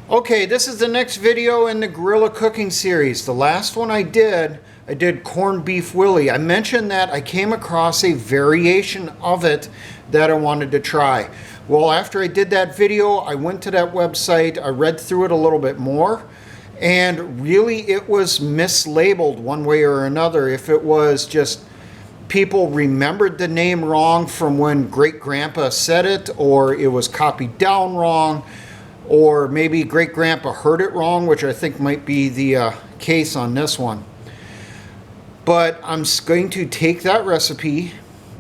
Okay, this is the next video in the Guerrilla Cooking series. The last one I did corned beef willy. I mentioned that I came across a variation of it that I wanted to try. Well, after I did that video, I went to that website, I read through it a little bit more, and really it was mislabeled one way or another. If it was just people remembered the name wrong from when great-grandpa said it, or it was copied down wrong, or maybe great-grandpa heard it wrong, which I think might be the case on this one. But I'm going to take that recipe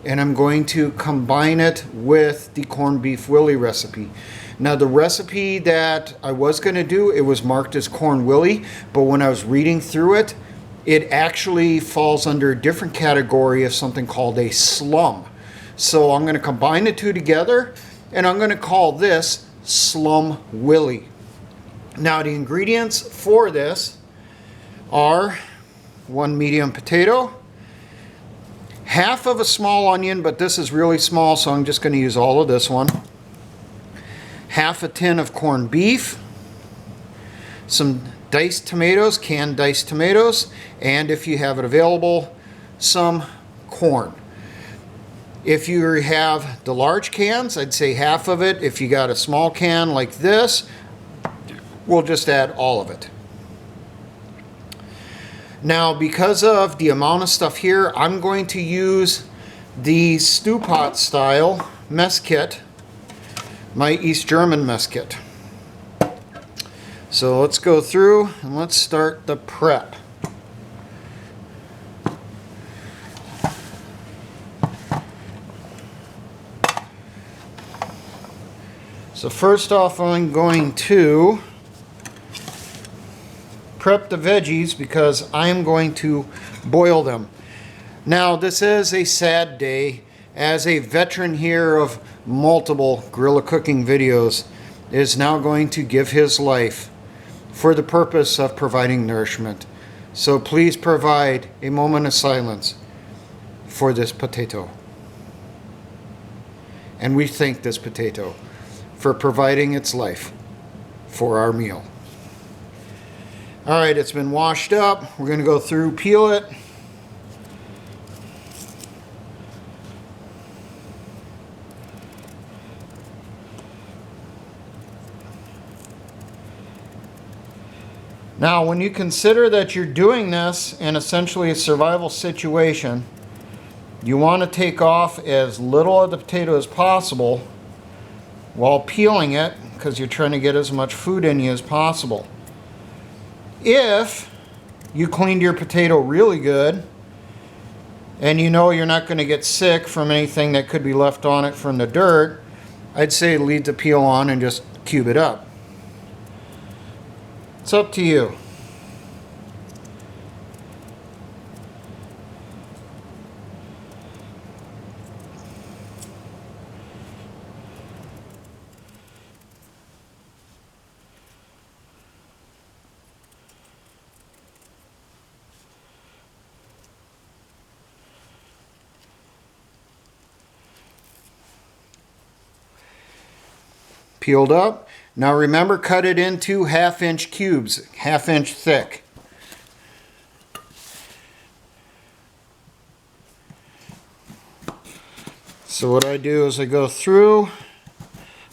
and I'm going to combine it with the corned beef willy recipe. Now the recipe that I was going to do, it was marked as corned willy, but when I was reading through it, it actually falls under a different category of something called a slum. So I'm going to combine the two together and I'm going to call this Slum Willy. Now the ingredients for this are 1 medium potato, half of a small onion, but this is really small, so I'm just going to use all of this one, half a tin of corned beef, some diced tomatoes, canned diced tomatoes, and if you have it available, some corn. If you have the large cans, I'd say half of it. If you got a small can like this, we'll just add all of it. Now, because of the amount of stuff here, I'm going to use the stew pot style mess kit, my East German mess kit. So let's go through and let's start the prep. So first off, I'm going to prep the veggies because I'm going to boil them. Now this is a sad day. As a veteran here of multiple guerrilla cooking videos, is now going to give his life for the purpose of providing nourishment. So please provide a moment of silence for this potato. And we thank this potato for providing its life for our meal. All right, it's been washed up. We're going to go through, peel it. Now, when you consider that you're doing this in essentially a survival situation, you want to take off as little of the potato as possible while peeling it, because you're trying to get as much food in you as possible. If you cleaned your potato really good and you know you're not going to get sick from anything that could be left on it from the dirt, I'd say leave the peel on and just cube it up. It's up to you. Peeled up. Now remember, cut it into 1/2 inch cubes, 1/2 inch thick. So what I do is I go through,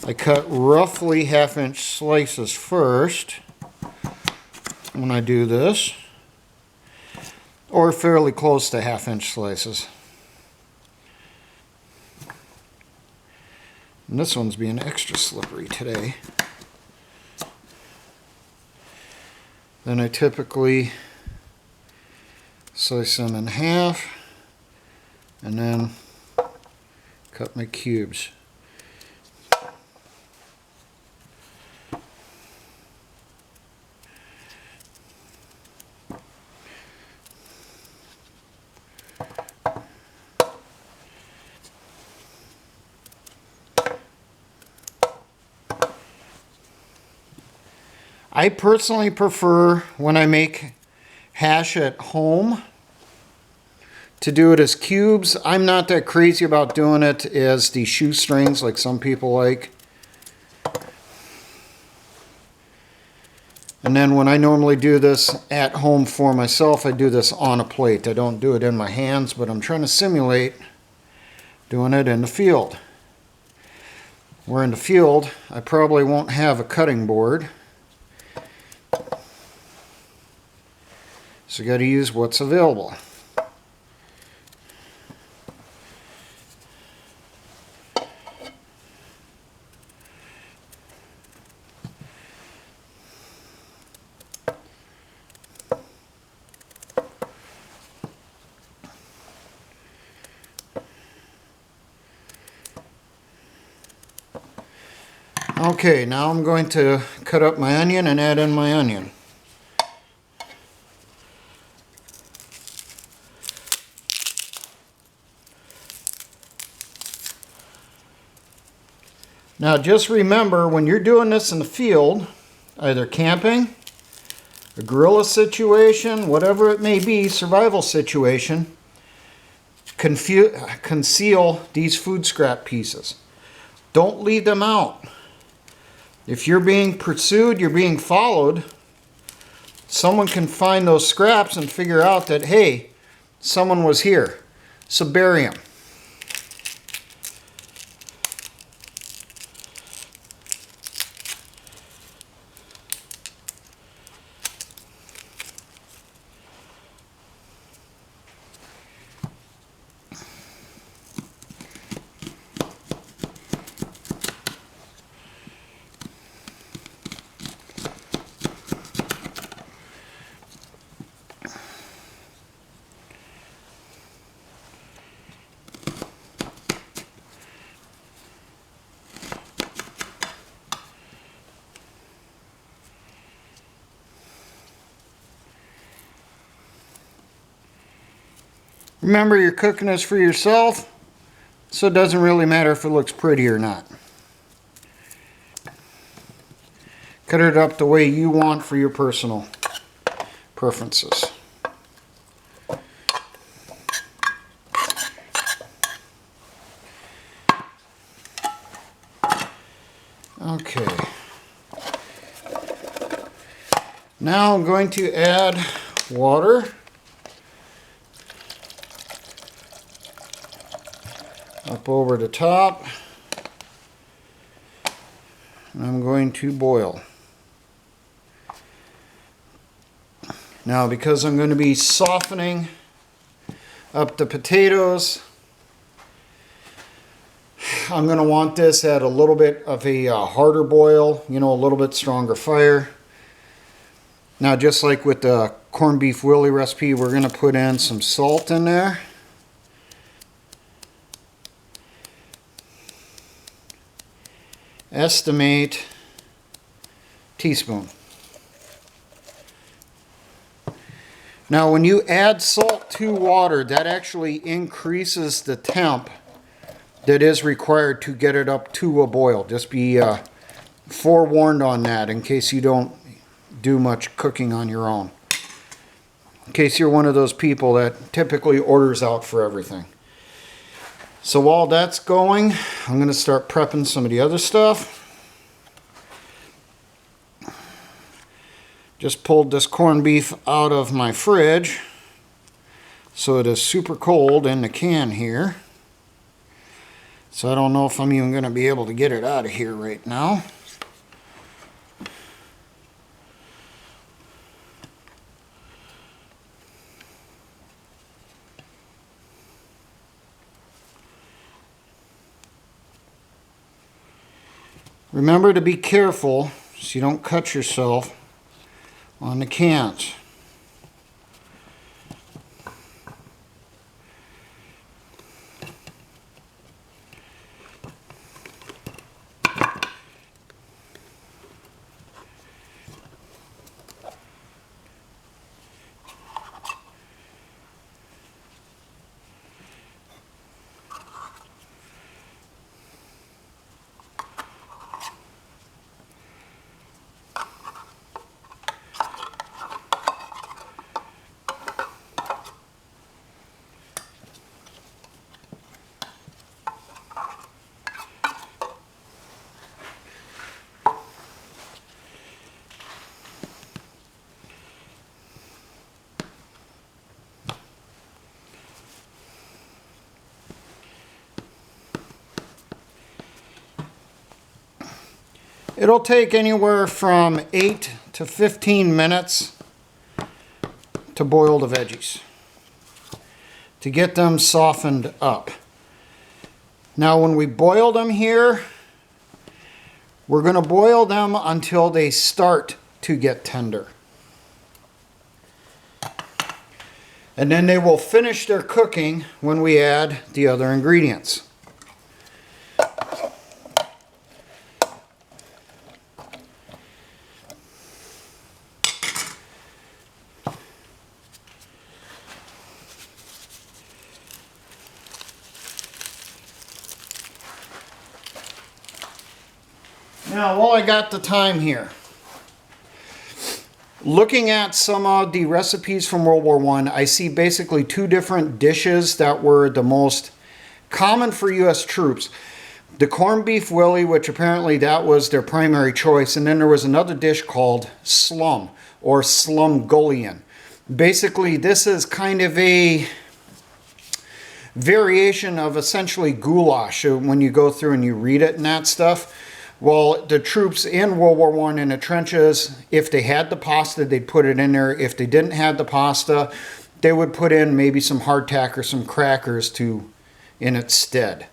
I cut roughly 1/2 inch slices first when I do this, or fairly close to 1/2 inch slices. And this one's being extra slippery today. Then I typically slice them in half and then cut my cubes. I personally prefer, when I make hash at home, to do it as cubes. I'm not that crazy about doing it as the shoestrings like some people like. And then when I normally do this at home for myself, I do this on a plate. I don't do it in my hands, but I'm trying to simulate doing it in the field. Where in the field, I probably won't have a cutting board. So you got to use what's available. Okay, now I'm going to cut up my onion and add in my onion. Now just remember, when you're doing this in the field, either camping, a guerrilla situation, whatever it may be, survival situation, conceal these food scrap pieces. Don't leave them out. If you're being pursued, you're being followed, someone can find those scraps and figure out that, hey, someone was here. So bury them. Remember, you're cooking this for yourself, so it doesn't really matter if it looks pretty or not. Cut it up the way you want for your personal preferences. Okay. Now I'm going to add water. Up over the top. And I'm going to boil. Now, because I'm going to be softening up the potatoes, I'm going to want this at a little bit of a harder boil, you know, a little bit stronger fire. Now, just like with the corned beef willy recipe, we're going to put in some salt in there. Estimate teaspoon. Now when you add salt to water, that actually increases the temp that is required to get it up to a boil. Just be forewarned on that in case you don't do much cooking on your own. In case you're one of those people that typically orders out for everything. So while that's going, I'm going to start prepping some of the other stuff. Just pulled this corned beef out of my fridge. So it is super cold in the can here. So I don't know if I'm even going to be able to get it out of here right now. Remember to be careful so you don't cut yourself on the cans. It'll take anywhere from 8 to 15 minutes to boil the veggies, to get them softened up. Now when we boil them here, we're going to boil them until they start to get tender. And then they will finish their cooking when we add the other ingredients. Now, while I got the time here, looking at some of the recipes from World War I, I see basically two different dishes that were the most common for U.S. troops. The corned beef willy, which apparently that was their primary choice, and then there was another dish called slum, or slum Bouillon. Basically, this is kind of a variation of essentially goulash when you go through and you read it and that stuff. Well, the troops in World War I in the trenches, if they had the pasta, they'd put it in there. If they didn't have the pasta, they would put in maybe some hardtack or some crackers in its stead.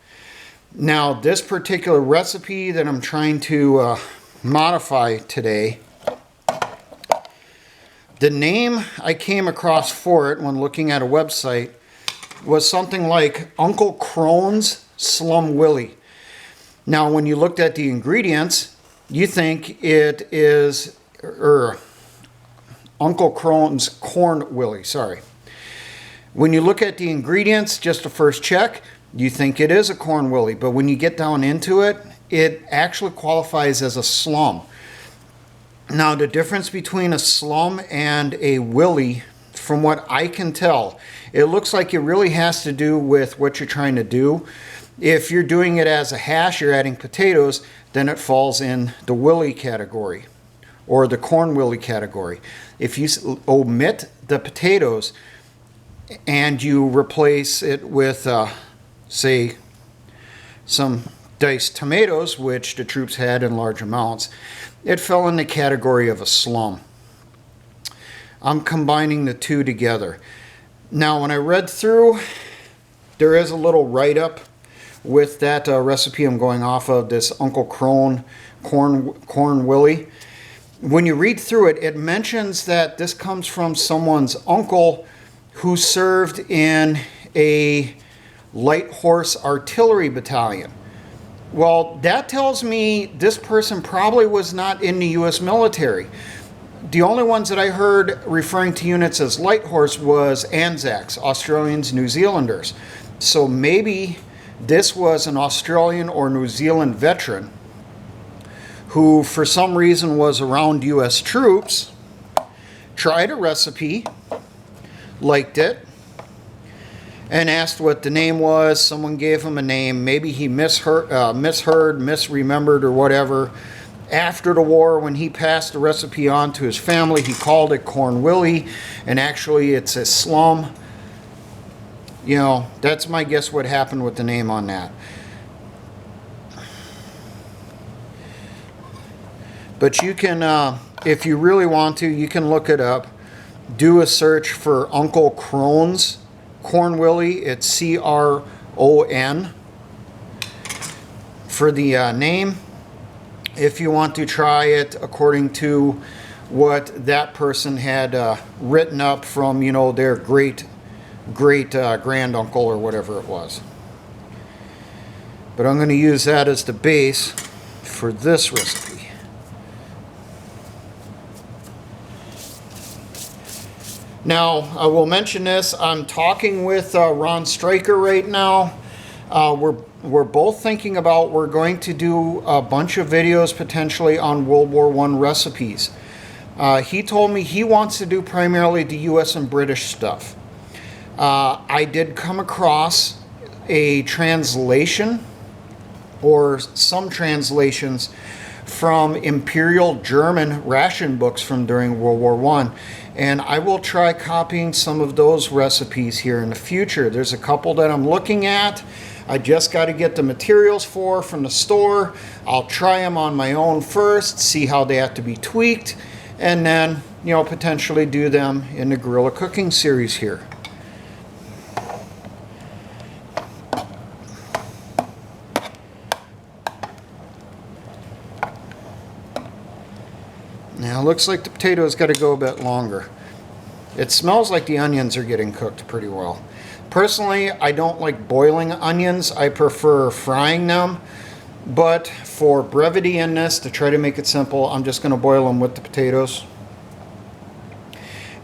Now, this particular recipe that I'm trying to modify today, the name I came across for it when looking at a website was something like Uncle Crone's Slum Willy. Now, when you looked at the ingredients, you think it is Uncle Crone's Corn Willy, sorry. When you look at the ingredients, just a first check, you think it is a corn willy. But when you get down into it, it actually qualifies as a slum. Now, the difference between a slum and a willy, from what I can tell, it looks like it really has to do with what you're trying to do. If you're doing it as a hash, you're adding potatoes, then it falls in the willy category or the corn willy category. If you omit the potatoes and you replace it with, say, some diced tomatoes, which the troops had in large amounts, it fell in the category of a slum. I'm combining the two together. Now, when I read through, there is a little write-up with that recipe I'm going off of, this Uncle Crone corn willy. When you read through it, it mentions that this comes from someone's uncle who served in a light horse artillery battalion. Well, that tells me this person probably was not in the U.S. military. The only ones that I heard referring to units as light horse was Anzacs, Australians, New Zealanders. So maybe this was an Australian or New Zealand veteran who, for some reason, was around U.S. troops, tried a recipe, liked it, and asked what the name was. Someone gave him a name. Maybe he misheard, misremembered, or whatever. After the war, when he passed the recipe on to his family, he called it Corn Willy, and actually it's a slum. You know, that's my guess what happened with the name on that. But you can, if you really want to, you can look it up. Do a search for Uncle Crone's Corn Willy. It's C-R-O-N for the name. If you want to try it according to what that person had written up from, you know, their great granduncle or whatever it was. But I'm going to use that as the base for this recipe. Now, I will mention this. I'm talking with Ron Stryker right now. We're both thinking about, we're going to do a bunch of videos potentially on World War I recipes. He told me he wants to do primarily the US and British stuff. I did come across a translation, or some translations, from Imperial German ration books from during World War I. And I will try copying some of those recipes here in the future. There's a couple that I'm looking at. I just got to get the materials from the store. I'll try them on my own first, see how they have to be tweaked, and then, you know, potentially do them in the guerrilla cooking series here. Now, it looks like the potatoes got to go a bit longer. It smells like the onions are getting cooked pretty well. Personally, I don't like boiling onions. I prefer frying them. But for brevity in this, to try to make it simple, I'm just going to boil them with the potatoes.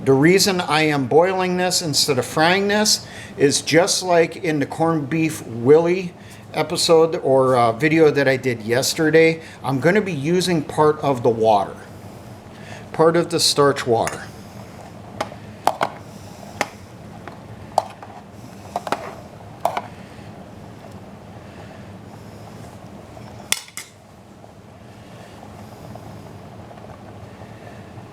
The reason I am boiling this instead of frying this is just like in the corned beef Willy episode or video that I did yesterday, I'm going to be using part of the water. Part of the starch water.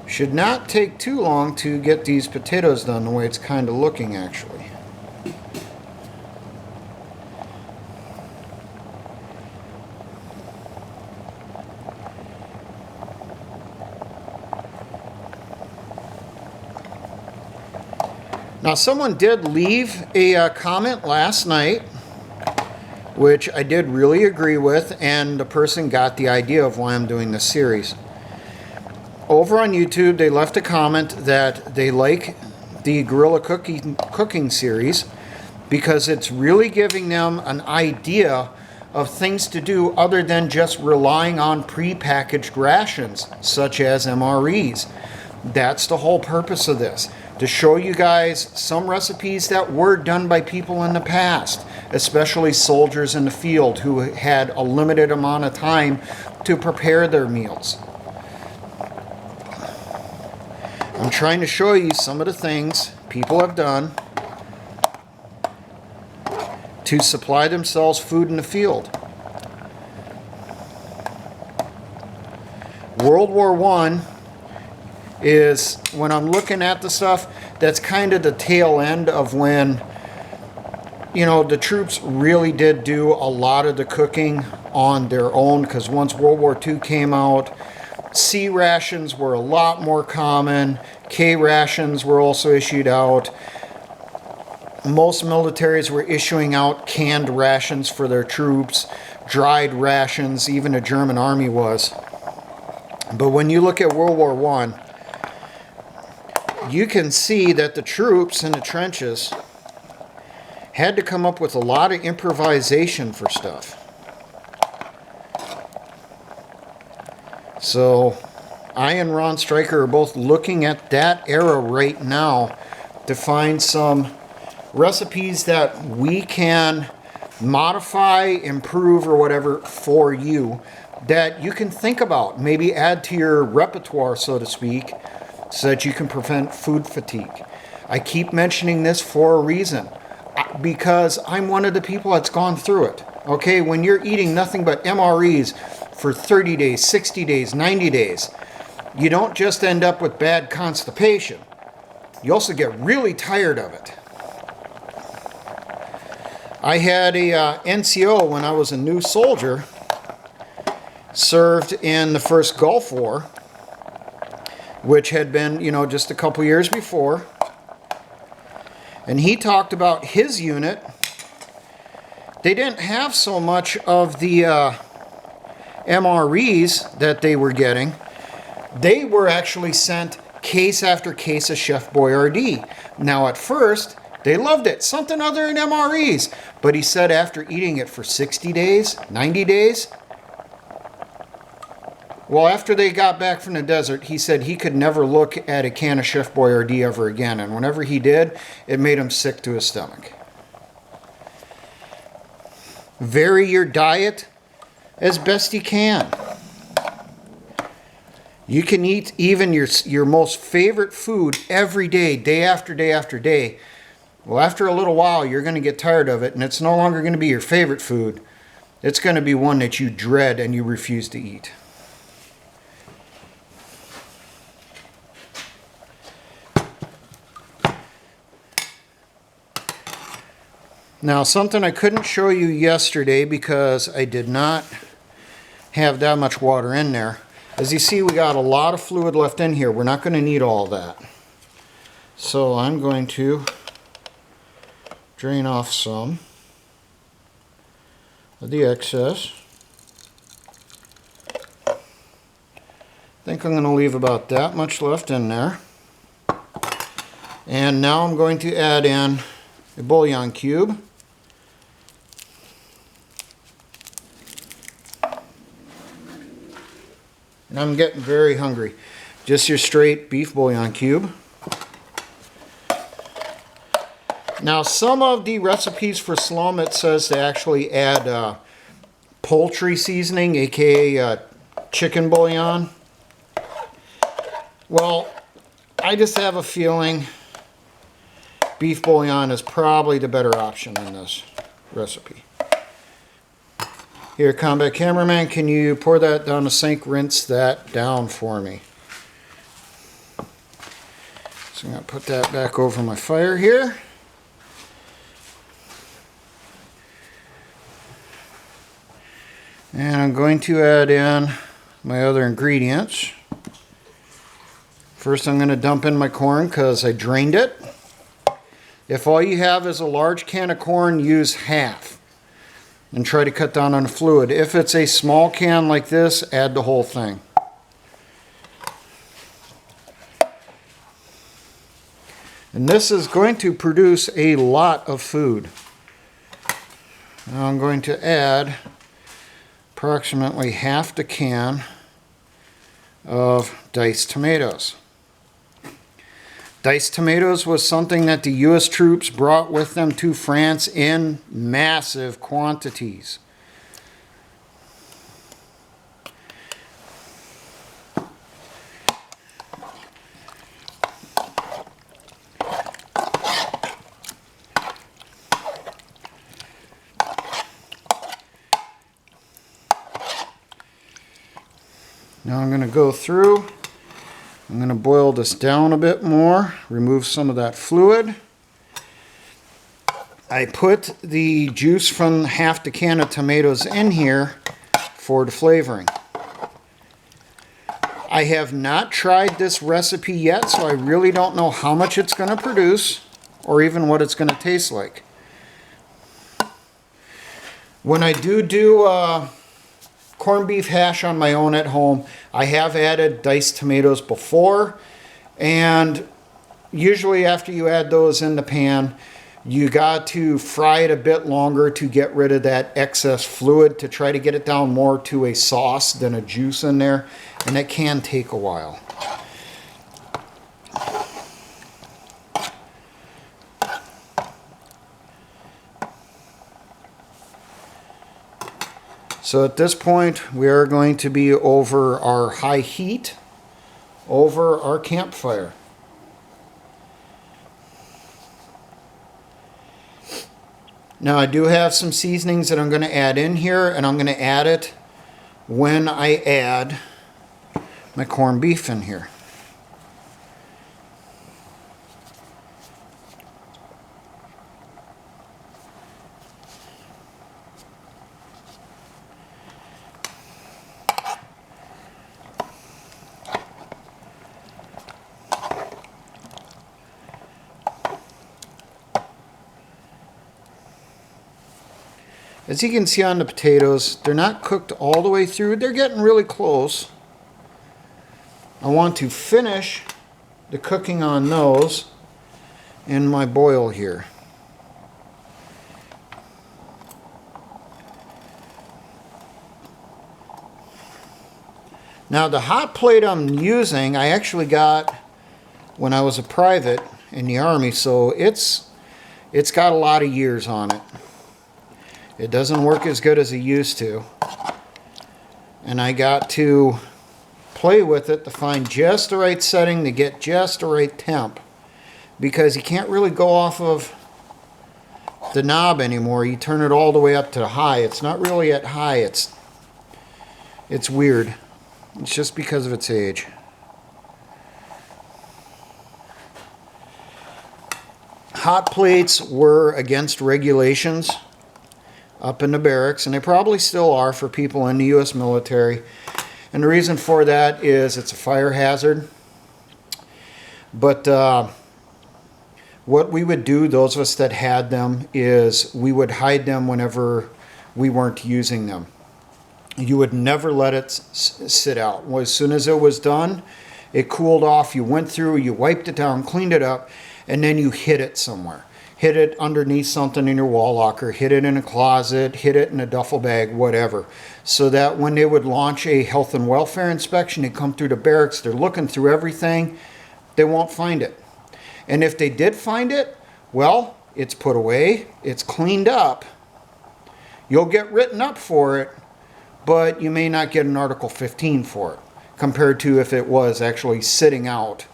Should not take too long to get these potatoes done the way it's kind of looking actually. Now, someone did leave a comment last night, which I did really agree with, and the person got the idea of why I'm doing this series. Over on YouTube, they left a comment that they like the guerrilla cooking series because it's really giving them an idea of things to do other than just relying on prepackaged rations, such as MREs. That's the whole purpose of this. To show you guys some recipes that were done by people in the past, especially soldiers in the field who had a limited amount of time to prepare their meals. I'm trying to show you some of the things people have done to supply themselves food in the field. World War I is, when I'm looking at the stuff, that's kind of the tail end of when, you know, the troops really did do a lot of the cooking on their own, because once World War II came out, C rations were a lot more common. K rations were also issued out. Most militaries were issuing out canned rations for their troops, dried rations, even the German army was. But when you look at World War I, you can see that the troops in the trenches had to come up with a lot of improvisation for stuff. So I and Ron Stryker are both looking at that era right now to find some recipes that we can modify, improve, or whatever for you that you can think about. Maybe add to your repertoire, so to speak, so that you can prevent food fatigue. I keep mentioning this for a reason, because I'm one of the people that's gone through it. Okay, when you're eating nothing but MREs for 30 days, 60 days, 90 days, you don't just end up with bad constipation. You also get really tired of it. I had a NCO when I was a new soldier, served in the first Gulf War, which had been, you know, just a couple years before. And he talked about his unit. They didn't have so much of the MREs that they were getting. They were actually sent case after case of Chef Boyardee. Now, at first, they loved it, something other than MREs. But he said after eating it for 60 days, 90 days, well, after they got back from the desert, he said he could never look at a can of Chef Boyardee ever again. And whenever he did, it made him sick to his stomach. Vary your diet as best you can. You can eat even your most favorite food every day, day after day after day. Well, after a little while, you're going to get tired of it, and it's no longer going to be your favorite food. It's going to be one that you dread and you refuse to eat. Now, something I couldn't show you yesterday because I did not have that much water in there. As you see, we got a lot of fluid left in here. We're not going to need all that. So I'm going to drain off some of the excess. I think I'm going to leave about that much left in there. And now I'm going to add in a bouillon cube. And I'm getting very hungry. Just your straight beef bouillon cube. Now, some of the recipes for Slum, it says to actually add poultry seasoning, aka chicken bouillon. Well, I just have a feeling beef bouillon is probably the better option in this recipe. Here, combat cameraman, can you pour that down the sink, rinse that down for me? So I'm going to put that back over my fire here. And I'm going to add in my other ingredients. First, I'm going to dump in my corn because I drained it. If all you have is a large can of corn, use half and try to cut down on the fluid. If it's a small can like this, add the whole thing. And this is going to produce a lot of food. Now I'm going to add approximately half the can of diced tomatoes. Diced tomatoes was something that the U.S. troops brought with them to France in massive quantities. Now I'm going to go through. I'm going to boil this down a bit more, remove some of that fluid. I put the juice from half the can of tomatoes in here for the flavoring. I have not tried this recipe yet, so I really don't know how much it's going to produce or even what it's going to taste like. When I do corned beef hash on my own at home, I have added diced tomatoes before, and usually after you add those in the pan, you got to fry it a bit longer to get rid of that excess fluid, to try to get it down more to a sauce than a juice in there, and that can take a while. So at this point, we are going to be over our high heat, over our campfire. Now I do have some seasonings that I'm going to add in here, and I'm going to add it when I add my corned beef in here. As you can see on the potatoes, they're not cooked all the way through. They're getting really close. I want to finish the cooking on those in my boil here. Now the hot plate I'm using, I actually got when I was a private in the Army, so it's got a lot of years on it. It doesn't work as good as it used to. And I got to play with it to find just the right setting to get just the right temp. Because you can't really go off of the knob anymore. You turn it all the way up to high. It's not really at high. It's weird. It's just because of its age. hot plates were against regulations up in the barracks, and they probably still are for people in the U.S. military. And the reason for that is it's a fire hazard. But what we would do, those of us that had them, is we would hide them whenever we weren't using them. You would never let it sit out. Well, as soon as it was done, it cooled off, you went through, you wiped it down, cleaned it up, and then you hid it somewhere. Hid it underneath something in your wall locker, hid it in a closet, hid it in a duffel bag, whatever. So that when they would launch a health and welfare inspection, they come through the barracks, they're looking through everything, they won't find it. And if they did find it, well, it's put away, it's cleaned up. You'll get written up for it, but you may not get an Article 15 for it, compared to if it was actually sitting out.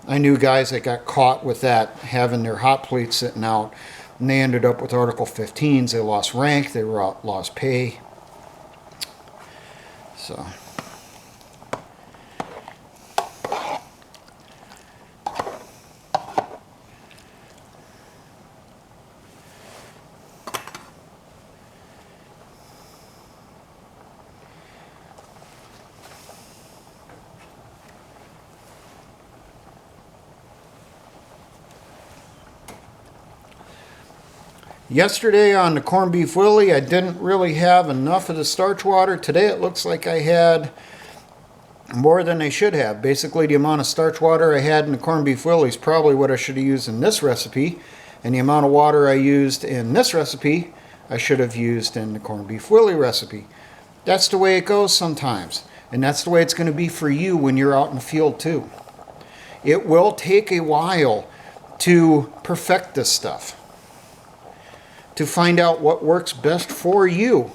I knew guys that got caught with that, having their hot plates sitting out, and they ended up with Article 15s. They lost rank, they lost pay. So. Yesterday on the corned beef willy, I didn't really have enough of the starch water. Today it looks like I had more than I should have. Basically, the amount of starch water I had in the corned beef willy is probably what I should have used in this recipe. And the amount of water I used in this recipe, I should have used in the corned beef willy recipe. That's the way it goes sometimes. And that's the way it's going to be for you when you're out in the field too. It will take a while to perfect this stuff, to find out what works best for you.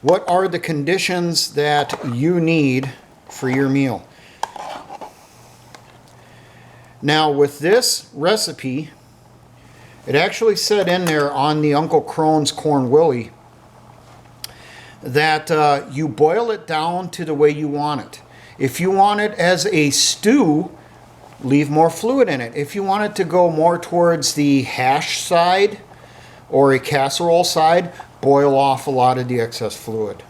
What are the conditions that you need for your meal? Now with this recipe, it actually said in there on the Uncle Crone's Corn Willy that you boil it down to the way you want it. If you want it as a stew, leave more fluid in it. If you want it to go more towards the hash side or a casserole side, boil off a lot of the excess fluid.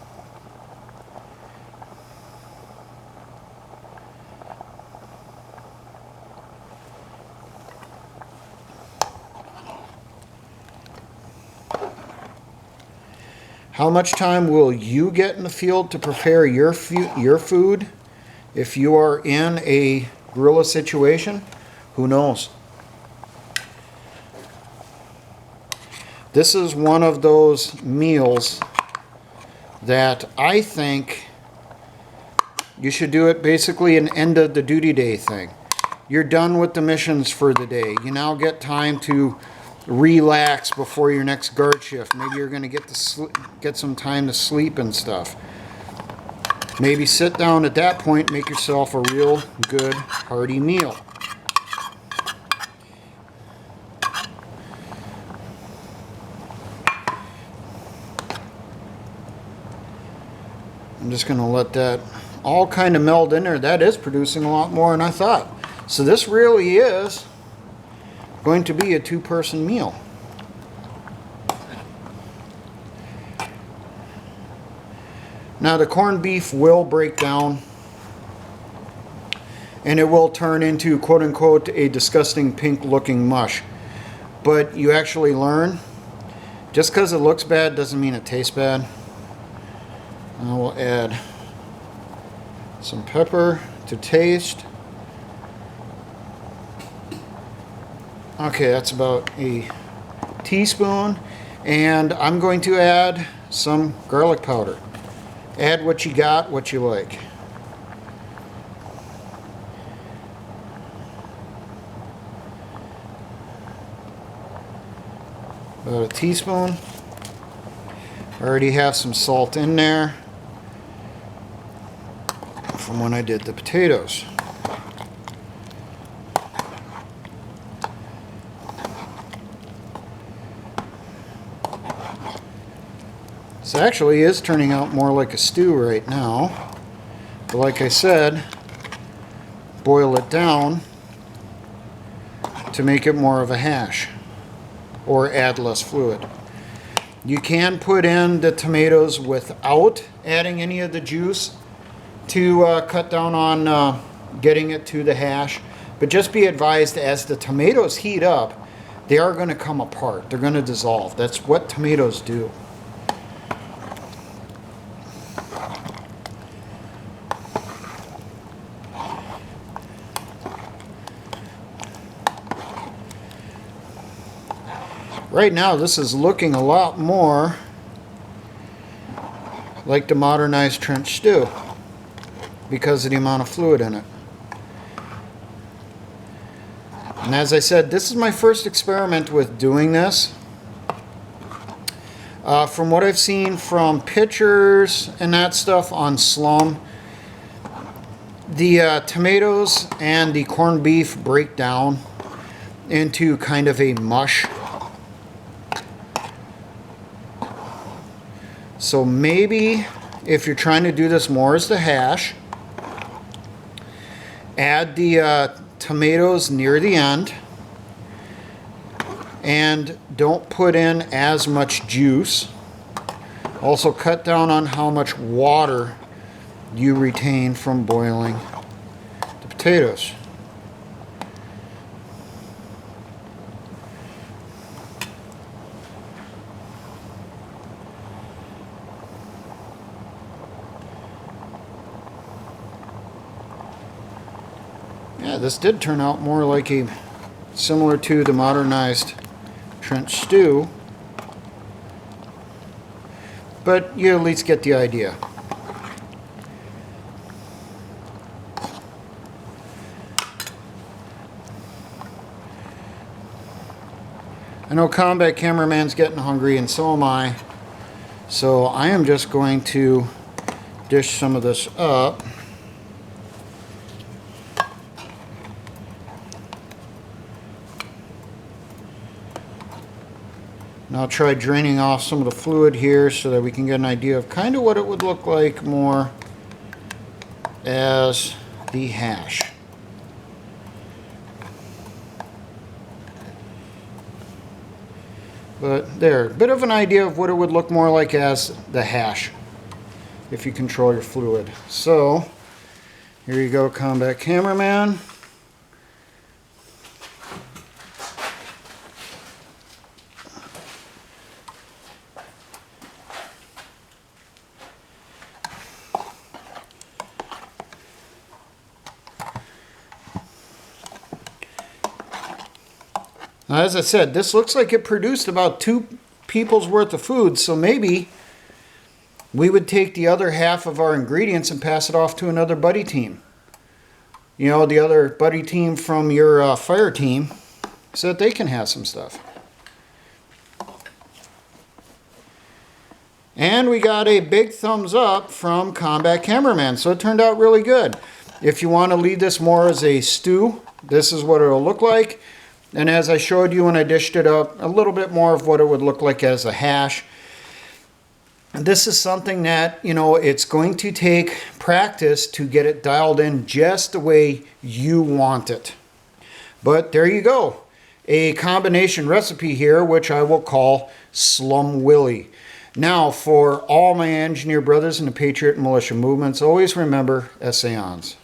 How much time will you get in the field to prepare your food if you are in a guerrilla situation? Who knows? This is one of those meals that I think you should do it basically an end of the duty day thing. You're done with the missions for the day. You now get time to relax before your next guard shift. Maybe you're going to get some time to sleep and stuff. Maybe sit down at that point, make yourself a real good hearty meal. I'm just going to let that all kind of meld in there. That is producing a lot more than I thought. So this really is going to be a two-person meal. Now the corned beef will break down and it will turn into quote-unquote a disgusting pink looking mush. But you actually learn, just because it looks bad doesn't mean it tastes bad. I will add some pepper to taste. Okay, that's about a teaspoon. And I'm going to add some garlic powder. Add what you got, what you like. About a teaspoon. I already have some salt in there from when I did the potatoes. This actually is turning out more like a stew right now. But like I said, boil it down to make it more of a hash or add less fluid. You can put in the tomatoes without adding any of the juice to cut down on getting it to the hash, but just be advised, as the tomatoes heat up, they are going to come apart. They're going to dissolve. That's what tomatoes do. Right now, this is looking a lot more like the modernized trench stew because of the amount of fluid in it. And as I said, this is my first experiment with doing this. From what I've seen from pictures and that stuff on Slum, the tomatoes and the corned beef break down into kind of a mush. So maybe if you're trying to do this more as the hash, add the tomatoes near the end, and don't put in as much juice. Also cut down on how much water you retain from boiling the potatoes. Yeah, this did turn out more like similar to the modernized trench stew, but you at least get the idea. I know Combat Cameraman's getting hungry, and so am I, so I am just going to dish some of this up. And I'll try draining off some of the fluid here so that we can get an idea of kind of what it would look like more as the hash. But there, a bit of an idea of what it would look more like as the hash if you control your fluid. So here you go, Combat Cameraman. Now, as I said, this looks like it produced about 2 people's worth of food, so maybe we would take the other half of our ingredients and pass it off to another buddy team. You know, the other buddy team from your fire team, so that they can have some stuff. And we got a big thumbs up from Combat Cameraman, so it turned out really good. If you want to leave this more as a stew, this is what it'll look like. And as I showed you when I dished it up, a little bit more of what it would look like as a hash. This is something that, you know, it's going to take practice to get it dialed in just the way you want it. But there you go. A combination recipe here, which I will call Slum Willy. Now, for all my engineer brothers in the Patriot and Militia movements, always remember, essayons.